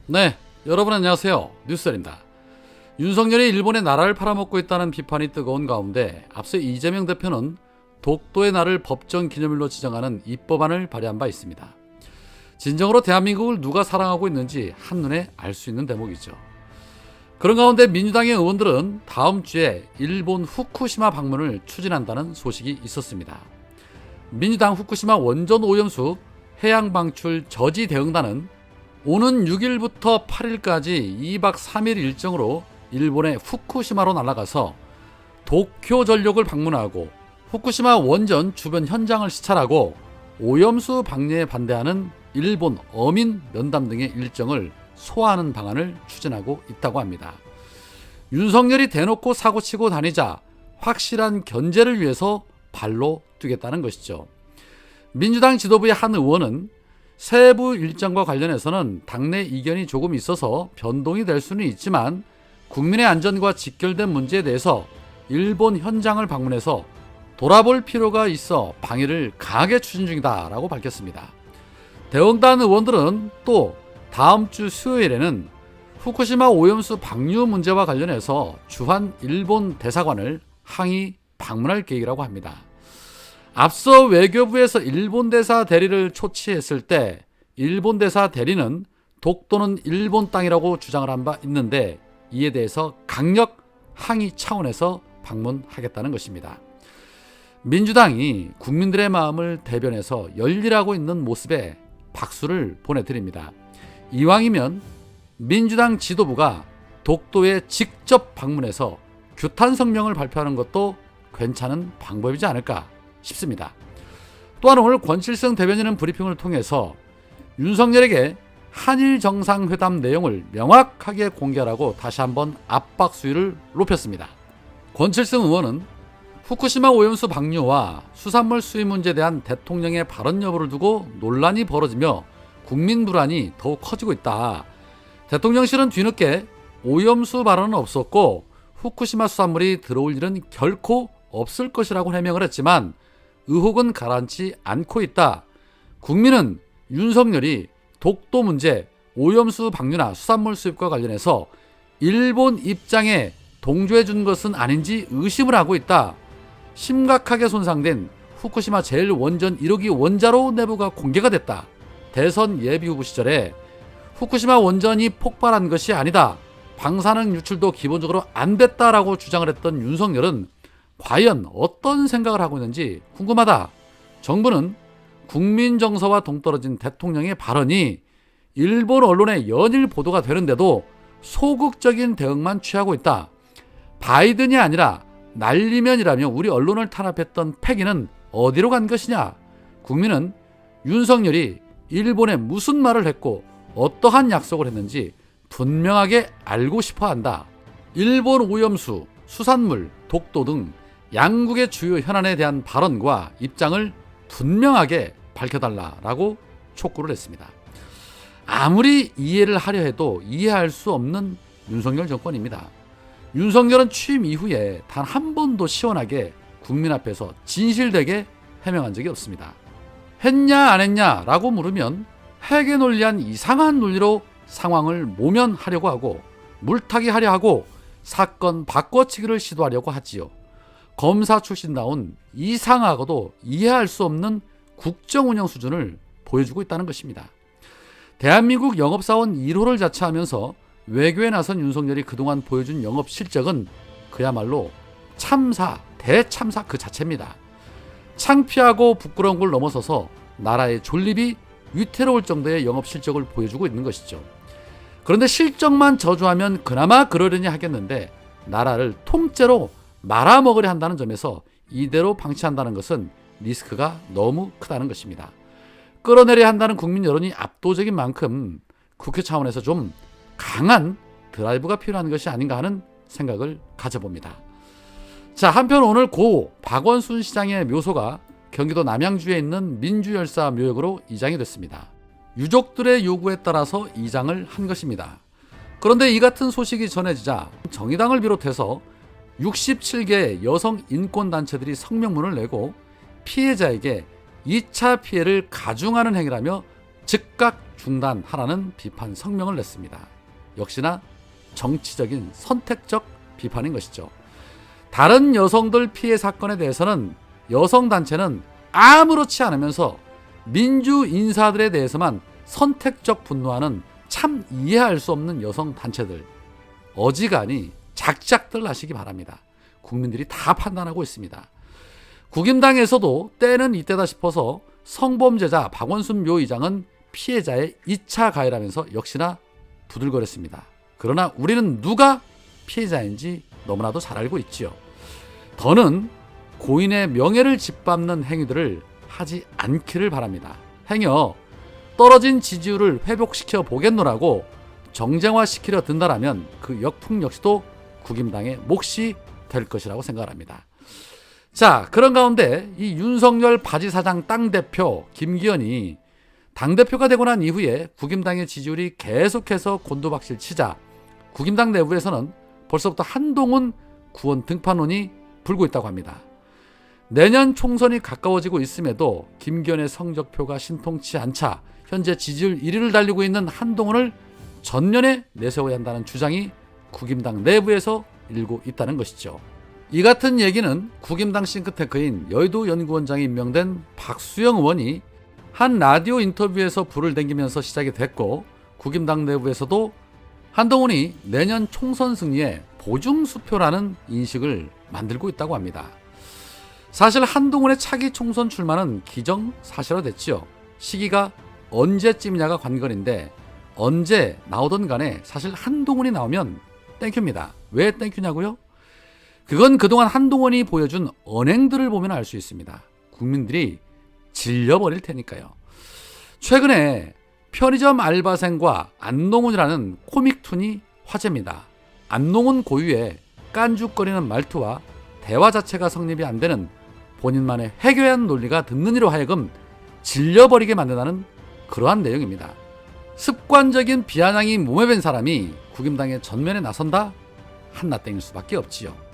네, 여러분 안녕하세요. 뉴스입니다. 윤석열이 일본의 나라를 팔아먹고 있다는 비판이 뜨거운 가운데 앞서 이재명 대표는 독도의 날을 법정 기념일로 지정하는 입법안을 발의한 바 있습니다. 진정으로 대한민국을 누가 사랑하고 있는지 한눈에 알 수 있는 대목이죠. 그런 가운데 민주당의 의원들은 다음 주에 일본 후쿠시마 방문을 추진한다는 소식이 있었습니다. 민주당 후쿠시마 원전 오염수 해양 방출 저지 대응단은 오는 6일부터 8일까지 2박 3일 일정으로 일본의 후쿠시마로 날아가서 도쿄 전력을 방문하고 후쿠시마 원전 주변 현장을 시찰하고 오염수 방류에 반대하는 일본 어민 면담 등의 일정을 소화하는 방안을 추진하고 있다고 합니다. 윤석열이 대놓고 사고치고 다니자 확실한 견제를 위해서 발로 뛰겠다는 것이죠. 민주당 지도부의 한 의원은 세부 일정과 관련해서는 당내 이견이 조금 있어서 변동이 될 수는 있지만 국민의 안전과 직결된 문제에 대해서 일본 현장을 방문해서 돌아볼 필요가 있어 방해를 강하게 추진 중이다라고 밝혔습니다. 대응단 의원들은 또 다음 주 수요일에는 후쿠시마 오염수 방류 문제와 관련해서 주한 일본 대사관을 항의 방문할 계획이라고 합니다. 앞서 외교부에서 일본 대사 대리를 초치했을 때 일본 대사 대리는 독도는 일본 땅이라고 주장을 한 바 있는데 이에 대해서 강력 항의 차원에서 방문하겠다는 것입니다. 민주당이 국민들의 마음을 대변해서 열일하고 있는 모습에 박수를 보내드립니다. 이왕이면 민주당 지도부가 독도에 직접 방문해서 규탄 성명을 발표하는 것도 괜찮은 방법이지 않을까 싶습니다. 또한 오늘 권칠성 대변인은 브리핑을 통해서 윤석열에게 한일 정상회담 내용을 명확하게 공개하라고 다시 한번 압박 수위를 높였습니다. 권칠성 의원은 후쿠시마 오염수 방류와 수산물 수입 문제에 대한 대통령의 발언 여부를 두고 논란이 벌어지며 국민 불안이 더욱 커지고 있다. 대통령실은 뒤늦게 오염수 발언은 없었고 후쿠시마 수산물이 들어올 일은 결코 없을 것이라고 해명을 했지만 의혹은 가라앉지 않고 있다. 국민은 윤석열이 독도 문제, 오염수 방류나 수산물 수입과 관련해서 일본 입장에 동조해 준 것은 아닌지 의심을 하고 있다. 심각하게 손상된 후쿠시마 제1원전 1호기 원자로 내부가 공개가 됐다. 대선 예비 후보 시절에 후쿠시마 원전이 폭발한 것이 아니다. 방사능 유출도 기본적으로 안 됐다라고 주장을 했던 윤석열은 과연 어떤 생각을 하고 있는지 궁금하다. 정부는 국민 정서와 동떨어진 대통령의 발언이 일본 언론에 연일 보도가 되는데도 소극적인 대응만 취하고 있다. 바이든이 아니라 날리면이라며 우리 언론을 탄압했던 패기는 어디로 간 것이냐. 국민은 윤석열이 일본에 무슨 말을 했고 어떠한 약속을 했는지 분명하게 알고 싶어 한다. 일본 오염수, 수산물, 독도 등 양국의 주요 현안에 대한 발언과 입장을 분명하게 밝혀달라라고 촉구를 했습니다. 아무리 이해를 하려 해도 이해할 수 없는 윤석열 정권입니다. 윤석열은 취임 이후에 단 한 번도 시원하게 국민 앞에서 진실되게 해명한 적이 없습니다. 했냐 안 했냐 라고 물으면 핵에 논리한 이상한 논리로 상황을 모면하려고 하고 물타기 하려 하고 사건 바꿔치기를 시도하려고 하지요. 검사 출신다운 이상하고도 이해할 수 없는 국정운영 수준을 보여주고 있다는 것입니다. 대한민국 영업사원 1호를 자처하면서 외교에 나선 윤석열이 그동안 보여준 영업 실적은 그야말로 참사, 대참사 그 자체입니다. 창피하고 부끄러운 걸 넘어서서 나라의 존립이 위태로울 정도의 영업 실적을 보여주고 있는 것이죠. 그런데 실적만 저주하면 그나마 그러려니 하겠는데 나라를 통째로 말아먹으려 한다는 점에서 이대로 방치한다는 것은 리스크가 너무 크다는 것입니다. 끌어내려야 한다는 국민 여론이 압도적인 만큼 국회 차원에서 좀 강한 드라이브가 필요한 것이 아닌가 하는 생각을 가져봅니다. 자, 한편 오늘 고 박원순 시장의 묘소가 경기도 남양주에 있는 민주열사 묘역으로 이장이 됐습니다. 유족들의 요구에 따라서 이장을 한 것입니다. 그런데 이 같은 소식이 전해지자 정의당을 비롯해서 67개 여성 인권단체들이 성명문을 내고 피해자에게 2차 피해를 가중하는 행위라며 즉각 중단하라는 비판 성명을 냈습니다. 역시나 정치적인 선택적 비판인 것이죠. 다른 여성들 피해 사건에 대해서는 여성단체는 아무렇지 않으면서 민주 인사들에 대해서만 선택적 분노하는 참 이해할 수 없는 여성단체들, 어지간히 작작들 하시기 바랍니다. 국민들이 다 판단하고 있습니다. 국임당에서도 때는 이때다 싶어서 성범죄자 박원순 묘 의장은 피해자의 2차 가해라면서 역시나 부들거렸습니다. 그러나 우리는 누가 피해자인지 너무나도 잘 알고 있지요. 더는 고인의 명예를 짓밟는 행위들을 하지 않기를 바랍니다. 행여 떨어진 지지율을 회복시켜 보겠노라고 정쟁화시키려 든다라면 그 역풍 역시도 국임당의 몫이 될 것이라고 생각합니다. 자, 그런 가운데 이 윤석열 바지사장 땅대표 김기현이 당대표가 되고 난 이후에 국임당의 지지율이 계속해서 곤두박질 치자 국임당 내부에서는 벌써부터 한동훈 구원 등판론이 불고 있다고 합니다. 내년 총선이 가까워지고 있음에도 김기현의 성적표가 신통치 않자 현재 지지율 1위를 달리고 있는 한동훈을 전면에 내세워야 한다는 주장이 국임당 내부에서 일고 있다는 것이죠. 이 같은 얘기는 국임당 싱크탱크인 여의도 연구원장이 임명된 박수영 의원이 한 라디오 인터뷰에서 불을 댕기면서 시작이 됐고, 국임당 내부에서도 한동훈이 내년 총선 승리에 보증수표라는 인식을 만들고 있다고 합니다. 사실 한동훈의 차기 총선 출마는 기정사실화됐지요. 시기가 언제쯤이냐가 관건인데 언제 나오던 간에 사실 한동훈이 나오면 땡큐입니다. 왜 땡큐냐고요? 그건 그동안 한동훈이 보여준 언행들을 보면 알 수 있습니다. 국민들이 질려버릴 테니까요. 최근에 편의점 알바생과 안농훈이라는 코믹툰이 화제입니다. 안농훈 고유의 깐죽거리는 말투와 대화 자체가 성립이 안 되는 본인만의 해괴한 논리가 듣는 이로 하여금 질려버리게 만든다는 그러한 내용입니다. 습관적인 비아냥이 몸에 밴 사람이 국임당의 전면에 나선다? 한나땡일 수밖에 없지요.